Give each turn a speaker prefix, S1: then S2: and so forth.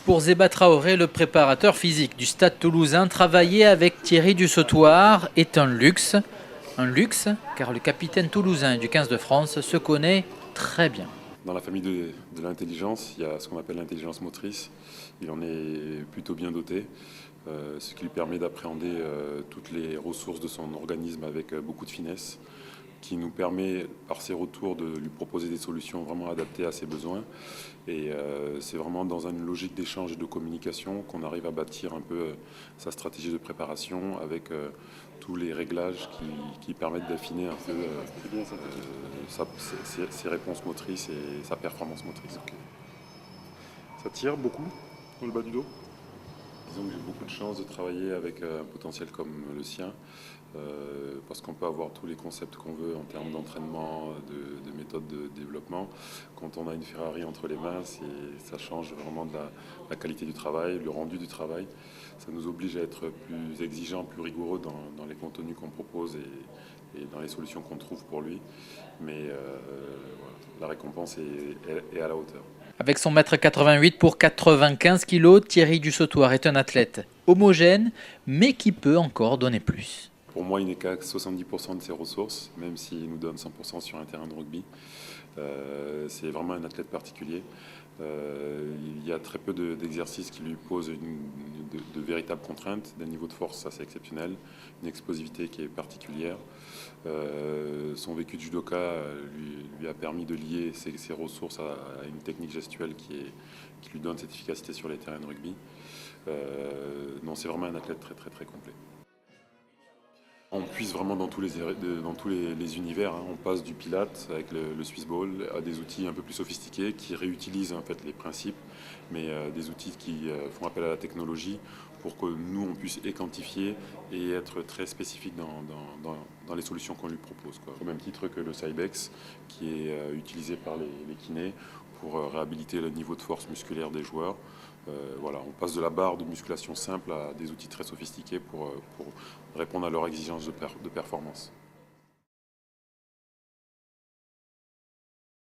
S1: Pour Zeba Traoré, le préparateur physique du Stade Toulousain, travailler avec Thierry Dussautoir est un luxe. Un luxe car le capitaine toulousain du 15 de France se connaît très bien.
S2: Dans la famille de l'intelligence, il y a ce qu'on appelle l'intelligence motrice. Il en est plutôt bien doté, ce qui lui permet d'appréhender toutes les ressources de son organisme avec beaucoup de finesse, qui nous permet, par ses retours, de lui proposer des solutions vraiment adaptées à ses besoins. Et c'est vraiment dans une logique d'échange et de communication qu'on arrive à bâtir un peu sa stratégie de préparation avec tous les réglages qui permettent d'affiner un peu ses réponses motrices et sa performance motrice. Okay.
S3: Ça tire beaucoup dans le bas du dos?
S2: Disons que j'ai beaucoup de chance de travailler avec un potentiel comme le sien, parce qu'on peut avoir tous les concepts qu'on veut en termes d'entraînement, de méthodes de développement. Quand on a une Ferrari entre les mains, ça change vraiment de la qualité du travail, le rendu du travail. Ça nous oblige à être plus exigeants, plus rigoureux dans les contenus qu'on propose et dans les solutions qu'on trouve pour lui. Mais voilà, la récompense est à la hauteur.
S1: Avec son mètre 88 pour 95 kg, Thierry Dussautoir est un athlète homogène, mais qui peut encore donner plus.
S2: Pour moi, il n'est qu'à 70% de ses ressources, même s'il nous donne 100% sur un terrain de rugby. C'est vraiment un athlète particulier. Il y a très peu d'exercices qui lui posent de véritables contraintes. D'un niveau de force assez exceptionnel, une explosivité qui est particulière. Son vécu de judoka lui a permis de lier ses ressources à une technique gestuelle qui lui donne cette efficacité sur les terrains de rugby. Non, c'est vraiment un athlète très très très complet. On puise vraiment dans tous les univers. Hein. On passe du pilate avec le Swiss Ball à des outils un peu plus sophistiqués qui réutilisent en fait les principes, mais des outils qui font appel à la technologie pour que nous on puisse quantifier et être très spécifique dans les solutions qu'on lui propose. Quoi. Au même titre que le Cybex qui est utilisé par les kinés pour réhabiliter le niveau de force musculaire des joueurs. Voilà, on passe de la barre de musculation simple à des outils très sophistiqués pour répondre à leurs exigences de performance.